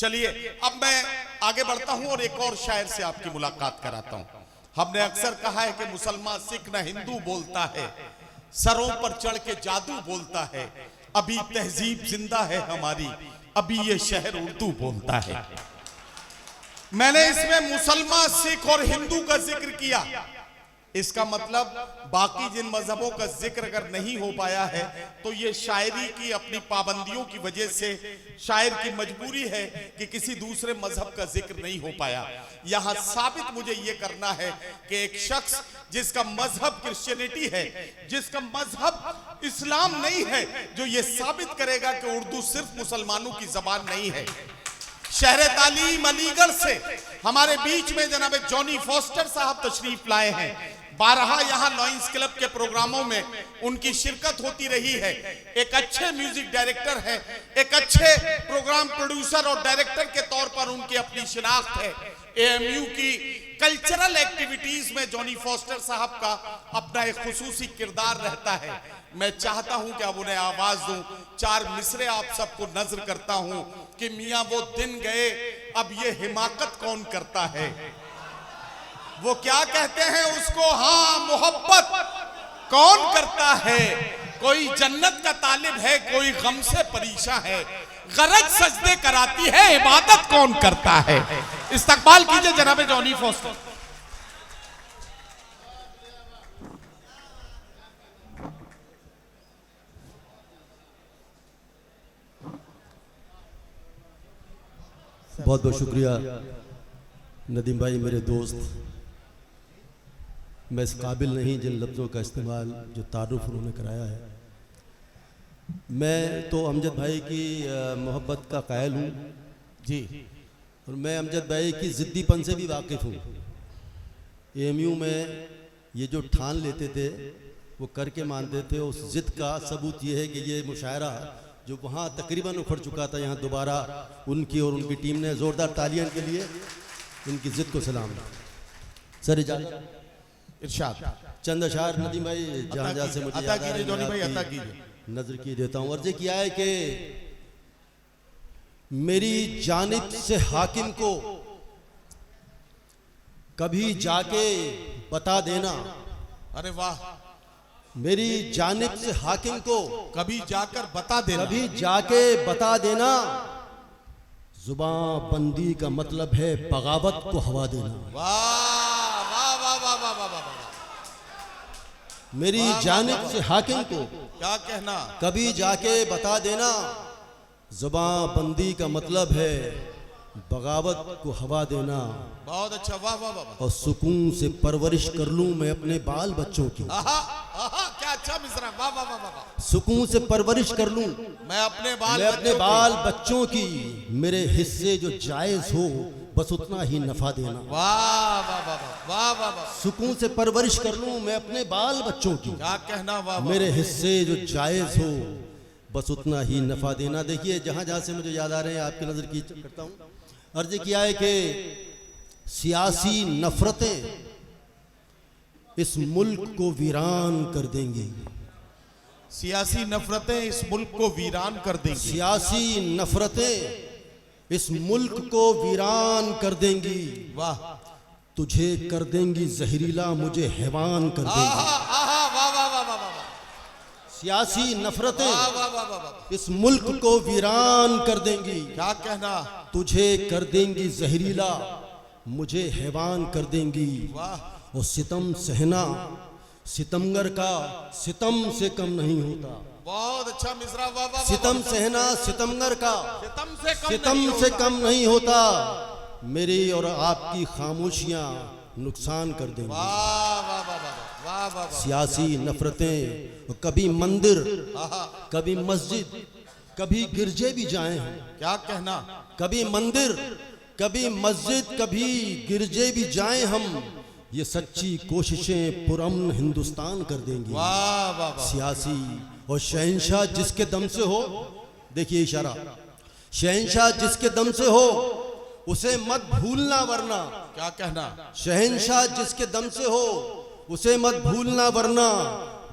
चलिए अब मैं आगे बढ़ता हूं और एक और शायर से आपकी मुलाकात कराता हूं। हमने अक्सर कहा है कि मुसलमान सिख न हिंदू बोलता है, सरों पर चढ़ के जादू बोलता है, अभी तहजीब जिंदा है हमारी, अभी ये शहर उर्दू बोलता है। मैंने इसमें मुसलमान सिख और हिंदू का जिक्र किया, इसका मतलब बाकी जिन मजहबों का जिक्र अगर नहीं हो पाया है तो ये शायरी की अपनी पाबंदियों की वजह से शायर की मजबूरी है कि किसी दूसरे मजहब का जिक्र नहीं हो पाया। यहां साबित मुझे ये करना है कि एक शख्स जिसका मजहब क्रिश्चियनिटी है, जिसका मजहब इस्लाम नहीं है, जो ये साबित करेगा कि उर्दू सिर्फ मुसलमानों की जबान नहीं है। शहर तालीम अलीगढ़ से हमारे बीच में जनाब जॉनी फॉस्टर साहब तशरीफ लाए हैं। बारहा यहाँ लॉयंस क्लब के प्रोग्रामों में उनकी शिरकत होती रही है। एक अच्छे म्यूजिक डायरेक्टर है, एक अच्छे प्रोग्राम प्रोड्यूसर और डायरेक्टर के तौर पर उनकी अपनी शिनाख्त है। एएमयू की कल्चरल एक्टिविटीज में जॉनी फॉस्टर साहब का अपना एक खुसूसी किरदार रहता है। मैं चाहता हूं कि अब उन्हें आवाज दूं, चार मिसरे आप सबको नजर करता हूं कि मियां वो दिन गए अब ये हिमाकत कौन करता है। वो क्या कहते हैं उसको, हाँ मोहब्बत कौन करता है। कोई जन्नत का तालिब है, कोई गम से परेशान है, गरज सजदे कराती है, इबादत कौन करता है। इस्तकबाल कीजिए जनाब जॉनी फॉस्टर। बहुत बहुत शुक्रिया नदीम भाई, मेरे दोस्त। मैं इस काबिल नहीं जिन लफ्ज़ों का इस्तेमाल जो तारुफ उन्होंने कराया है। मैं तो अमजद भाई की मोहब्बत का कायल हूँ जी, और मैं अमजद भाई की ज़िद्दीपन से भी वाकिफ़ हूँ। एएमयू में ये जो ठान लेते थे वो करके मानते थे। उस ज़िद का सबूत ये है कि ये मुशायरा जो वहाँ तकरीबन उखड़ चुका था, यहाँ दोबारा उनकी और उनकी टीम ने ज़ोरदार तालियां के लिए इनकी ज़िद को सलाम। सर इरशाद चंद अशार नदीम भाई जहाँ जहाँ से मुझे अता कीजिए जॉनी भाई, अता कीजिए। नजर की देता हूँ। अर्ज़ किया है कि मेरी जानिब से हाकिम को कभी जाके बता देना। अरे वाह, मेरी जानिब से हाकिम को कभी जाकर बता देना, कभी जाके बता देना। जुबान बंदी का मतलब है बगावत को हवा देना। वाह वाह वाह वाह वाह वाह वाह। मेरी जानिब से हाकिम को क्या कहना, कभी जाके बता देना। जुबान बंदी का मतलब है बगावत को हवा देना। बहुत अच्छा, वाह वाह वाह। और सुकून से परवरिश कर लूं मैं अपने बाल बच्चों की। आहा आहा, क्या अच्छा मिसरा, वाह वाह वाह वाह। सुकून से परवरिश कर लूं मैं अपने बाल बच्चों की। मेरे हिस्से जो जायज हो बस उतना ही नफा देना। वाह वाह वाह वाह वाह वाह। सुकून से परवरिश कर लूं मैं अपने बाल बच्चों की। क्या कहना, वाह। मेरे हिस्से जो जायज हो बस उतना ही नफा देना। देखिए जहां जहां से मुझे याद आ रहे हैं आपकी नजर की करता हूं। अर्ज किया है कि सियासी नफरतें इस मुल्क को वीरान कर देंगी। सियासी नफरतें इस मुल्क को वीरान कर देंगी। सियासी नफरतें इस मुल्क को वीरान कर देंगी। वाह। तुझे कर देंगी जहरीला, मुझे हैवान कर देंगी। सियासी नफरतें इस मुल्क को वीरान कर देंगी। क्या कहना, तुझे कर देंगी जहरीला, मुझे हैवान कर देंगी। और सितम सहना सितमगर का सितम से कम नहीं होता। बहुत अच्छा मिसरा, वाह वाह। सितम सहना सितमगर का सितम से कम नहीं होता। मेरी और आपकी खामोशियां नुकसान कर देंगी। वाह वाह वाह वाह वाह। सियासी नफरतें कभी मंदिर, कभी मस्जिद, कभी गिरजे भी जाए हैं। क्या कहना, कभी मंदिर, कभी मस्जिद, कभी गिरजे भी जाए हम। ये सच्ची कोशिशें पुरअमन हिंदुस्तान कर देंगी। वाह वाह। सियासी और शहंशाह जिसके दम से हो, देखिए इशारा, शहंशाह जिसके दम से हो उसे मत भूलना वरना। क्या कहना, शहंशाह जिसके दम से हो उसे मत भूलना वरना।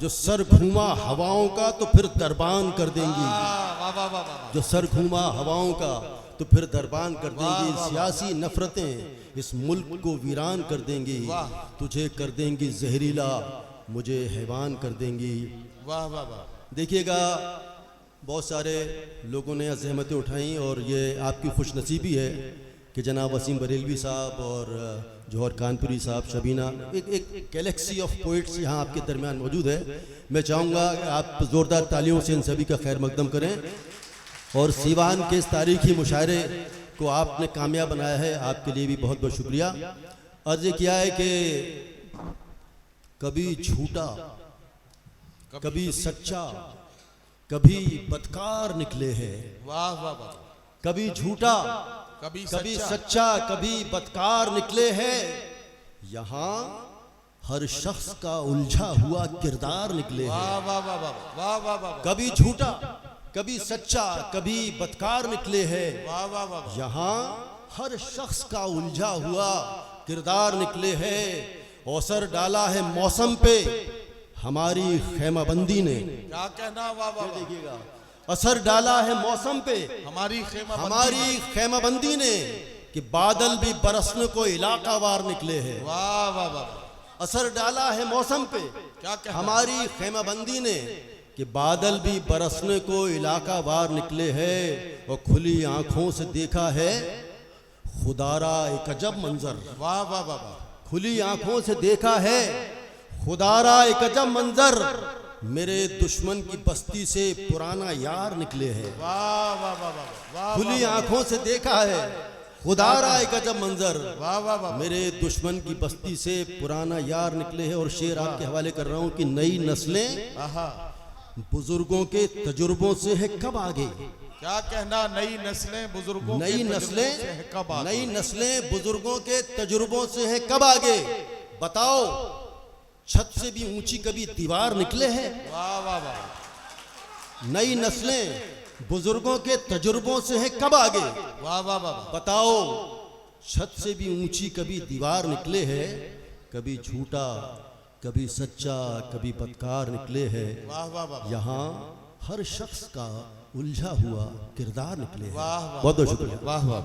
जो सर घूमा हवाओं का तो फिर दरबान कर देंगी। वाह वाह वाह वाह। जो सर घूमा हवाओं का तो फिर दरबान कर देंगी सियासी नफरतें, इस मुल्क को वीरान कर देंगी, तुझे कर देंगी जहरीला, मुझे हैवान कर देंगी। वाह वाह वाह। देखिएगा, बहुत सारे लोगों ने ज़हमतें उठाई और ये आपकी खुशनसीबी है कि जनाब वसीम बरेलवी साहब और जौहर कानपुरी साहब, शबीना, एक गैलेक्सी ऑफ पोइट्स यहाँ आपके दरमियान मौजूद है। मैं चाहूँगा आप ज़ोरदार तालियों से इन सभी का खैर मकदम करें। और सीवान के इस तारीखी मुशायरे को आपने कामयाब बनाया है, आपके लिए भी बहुत बहुत शुक्रिया। अर्ज़ किया है कि कभी झूठा, कभी सच्चा, कभी बदकार निकले हैं। वाह वाह वाह। कभी झूठा, कभी सच्चा, कभी बदकार निकले हैं। यहाँ हर शख्स का उलझा हुआ किरदार निकले हैं। वाह वाह वाह वाह वाह वाह। कभी झूठा, कभी सच्चा, कभी बदकार निकले हैं। वाह वाह वाह। यहाँ हर शख्स का उलझा हुआ किरदार निकले हैं। औसर डाला है मौसम पे हमारी खेमाबंदी ने। क्या कहना, वाह वाह। देखिएगा, असर डाला है मौसम पे हमारी खेमाबंदी ने कि बादल भी बरसने को इलाकावार निकले हैं। वाह वाह वाह। असर डाला है मौसम पे क्या कहना, हमारी खेमाबंदी ने कि बादल भी बरसने को इलाकावार निकले हैं। और खुली आंखों से देखा है खुदारा एक अजब मंजर। वाह वाह वाह। खुली आंखों से देखा है खुदारा एक अजब मंजर, मेरे दुश्मन की बस्ती से पुराना यार निकले हैं। वाह वाह वाह वाह। खुली आंखों से देखा है खुदारा एक अजब मंजर, वाह वाह वाह। मेरे दुश्मन की बस्ती से पुराना यार निकले हैं। और शेर आपके हवाले कर रहा हूं कि नई नस्लें बुजुर्गों के तजुर्बों से है कब आगे। क्या कहना, नई नस्लें बुजुर्गों नई नस्लें बुजुर्गों के तजुर्बों से है कब आगे। बताओ, छत से भी ऊंची कभी दीवार निकले हैं। वाह वाह वाह। नई नस्लें बुजुर्गों के तजुर्बों से है कब आगे। वाह वाह वाह। बताओ, छत से भी ऊंची कभी दीवार निकले हैं। कभी झूठा, कभी सच्चा, कभी बदकार निकले हैं। वाह वाह वाह। यहाँ हर शख्स का उलझा हुआ किरदार निकले हैं। वाह वाह। बहुत बहुत शुक्रिया। वाह वाह।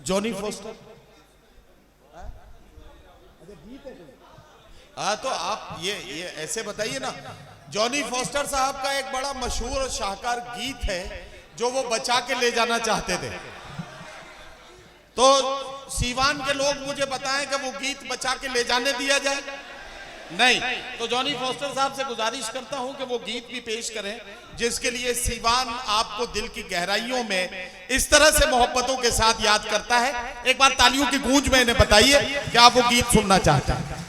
Johnny foster. तो आप ये ऐसे बताइए ना, जॉनी फॉस्टर साहब का एक बड़ा मशहूर और शाहकार गीत है जो वो बचा के ले जाना चाहते थे। तो सीवान के लोग मुझे बताएं कि वो गीत बचा के ले जाने दिया जाए। नहीं, तो जॉनी फॉस्टर साहब से गुजारिश करता हूं कि वो गीत भी पेश करें जिसके लिए सीवान आपको दिल की गहराइयों में इस तरह से मोहब्बतों के साथ याद करता है। एक बार तालियों की गूंज में इन्हें बताइए कि आप वो गीत सुनना चाहते हैं।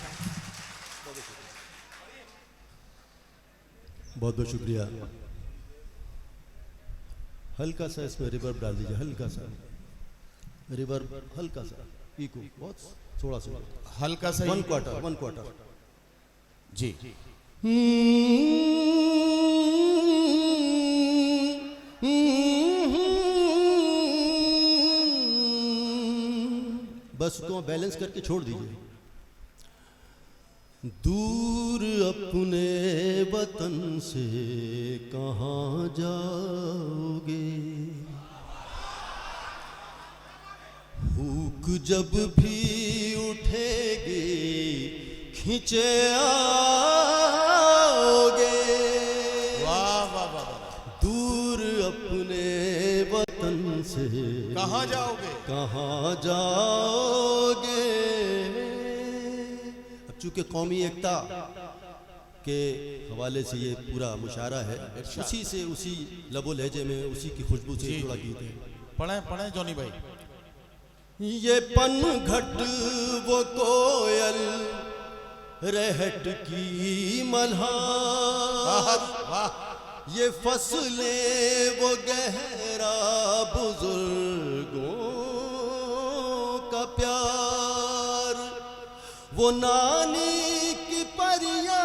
बहुत बहुत शुक्रिया। हल्का सा इसमें रिवर्ब डाल दीजिए, हल्का सा रिवर्ब, हल्का सा इको, बहुत थोड़ा सा, हल्का सा, 1/4 जी। बस को बैलेंस करके छोड़ दीजिए। दूर अपने वतन से कहाँ जाओगे, भूख जब भी उठेगी खींचे आओगे। वाह वाह वाह। दूर अपने वतन से कहाँ जाओगे, कहाँ जाओगे। अब चूंकि कौमी एकता के हवाले से ये पूरा मुशायरा है, उसी से, उसी लबो लहजे में, उसी की खुशबू से जुड़ा गीत है। पढ़ें जॉनी भाई। ये पनघट वो कोयल रहट की मल्हार, ये फसलें वो गहरा बुजुर्गों का प्यार, वो नानी की परिया,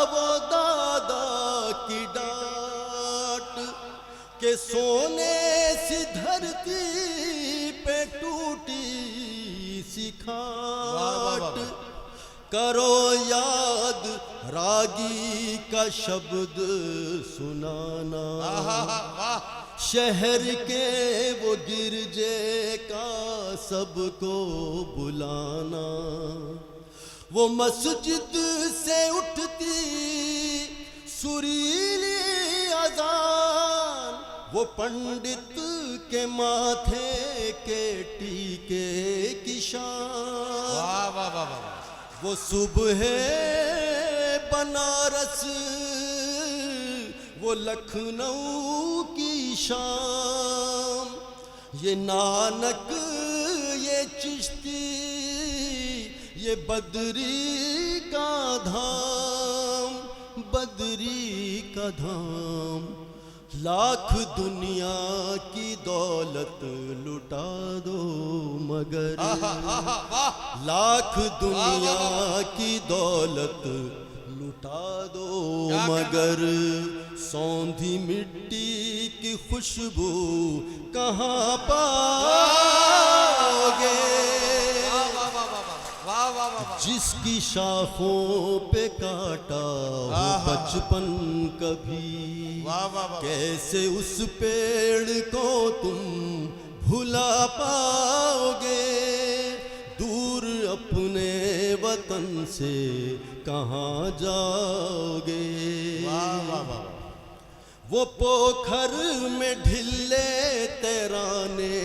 वो दादा की डांट, के सोने सी धरती पे टूटी सी खाट। करो याद रागी का शब्द सुनाना, वाह शहर के वो गिरजे का सबको बुलाना, वो मस्जिद से उठती सुरीली अजान, वो पंडित के माथे के टीके की शान, वाह वाह वाह वाह, वो सुबह बनारस, वो लखनऊ की शाम, ये नानक ये चिश्ती ये बदरी का धाम, बदरी का धाम। लाख दुनिया की दौलत लुटा दो मगर, लाख दुनिया की दौलत लुटा दो मगर, सौंधी मिट्टी की खुशबू कहाँ पाओगे, जिसकी शाखों पे काटा हो बचपन कभी, कैसे उस पेड़ को तुम भुला पाओगे, दूर अपने वतन से कहाँ जाओगे। वो पोखर में ढिल्ले तैराने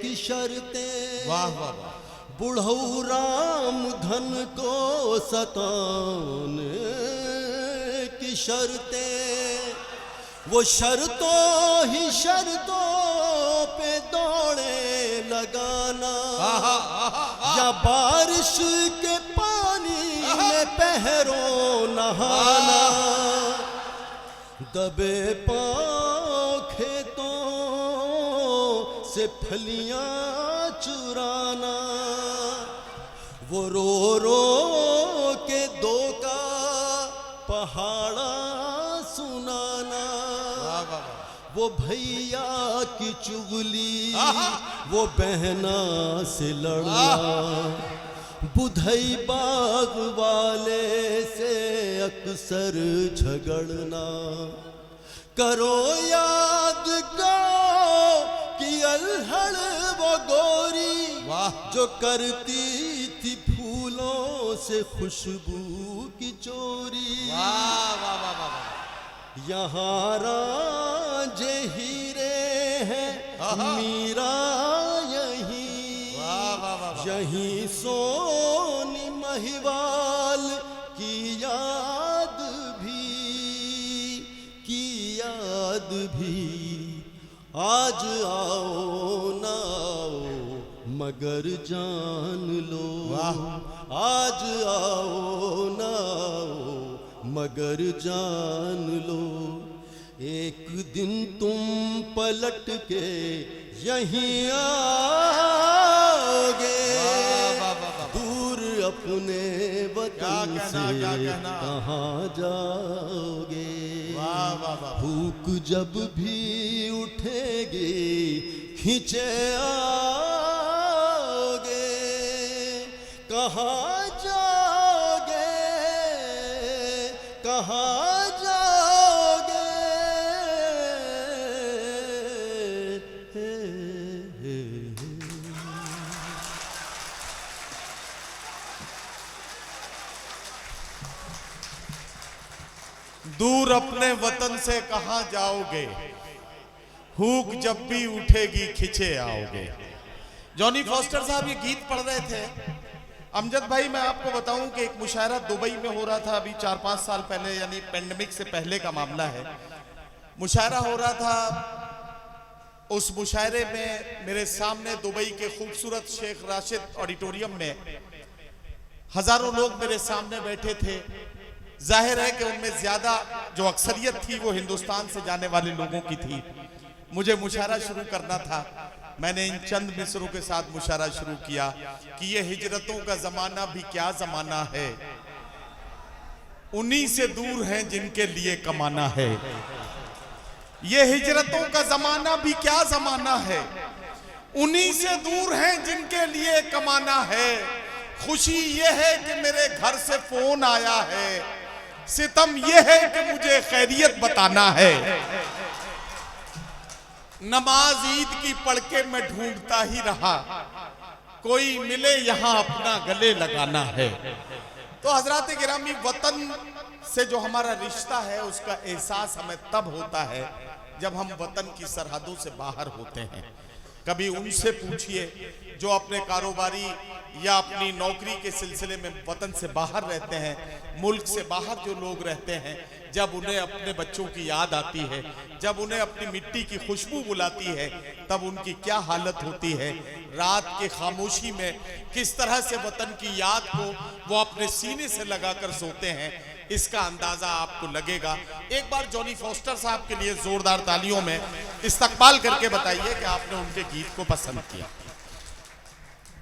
की शर्तें, वाह वाह वाह, बुढ़ऊ राम धन को सताने की शर्तें, वो शर्तों ही शर्तों पे दौड़े लगाना, या बारिश के पानी में पहरों नहाना, दबे पाँव खेतों से फलियां चुराना, वो रो रो के दो का पहाड़ा सुनाना, वो भैया की चुगली वो बहना से लड़ना, बुधई बाग वाले से अक्सर झगड़ना, करो याद गाओ कि अल्हड़ वो गोरी जो करती थी फूलों से खुशबू की चोरी, यहाँ रांझे हीरे हैं मीरा यहीं, यहीं सोनी महिवाल की याद भी, आज आओ ना आओ मगर जान लो, आज आओ ना आओ मगर जान लो, एक दिन तुम पलट के यहीं आओगे, दूर अपने वतन से कहाँ जाओगे, भूख जब भी उठेगी खींचे आओगे, कहाँ जाओगे, कहाँ जाओगे। दूर अपने वतन से कहाँ जाओगे, भूख जब भी उठेगी खिंचे आओगे। जॉनी फॉस्टर साहब ये गीत पढ़ रहे थे। अमजद भाई, मैं आपको बताऊं कि एक मुशायरा दुबई में हो रहा था अभी 4-5 साल पहले, यानी पेंडेमिक से पहले का मामला है। मुशायरा हो रहा था, उस मुशायरे में मेरे सामने दुबई के खूबसूरत शेख राशिद ऑडिटोरियम में हजारों लोग मेरे सामने बैठे थे। जाहिर है कि उनमें ज्यादा जो अक्सरियत थी वो हिंदुस्तान से जाने वाले लोगों की थी। मुझे मुशायरा शुरू करना था। मैंने इन चंद मिसरों के साथ मुशायरा शुरू किया कि ये हिजरतों का जमाना भी क्या जमाना है, उन्हीं से दूर हैं जिनके लिए कमाना है। ये हिजरतों का जमाना भी क्या जमाना है, उन्हीं से दूर हैं जिनके लिए कमाना है। खुशी ये है कि मेरे घर से फोन आया है, सितम ये है कि मुझे खैरियत बताना है, नमाज ईद की पढ़ के मैं ढूंढता ही रहा, कोई मिले यहां अपना गले लगाना है। तो हजरात गिरामी, वतन से जो हमारा रिश्ता है उसका एहसास हमें तब होता है जब हम वतन की सरहदों से बाहर होते हैं। कभी उनसे पूछिए जो अपने कारोबारी या अपनी नौकरी के सिलसिले में वतन से बाहर रहते हैं, मुल्क से बाहर जो लोग रहते हैं, जब उन्हें अपने बच्चों की याद आती है, जब उन्हें अपनी मिट्टी की खुशबू बुलाती है, तब उनकी क्या हालत होती है। रात के खामोशी में किस तरह से वतन की याद को वो अपने सीने से लगाकर सोते हैं, इसका अंदाजा आपको लगेगा। एक बार जॉनी फॉस्टर साहब के लिए जोरदार तालियों में इस्तकबाल करके बताइए कि आपने उनके गीत को पसंद किया।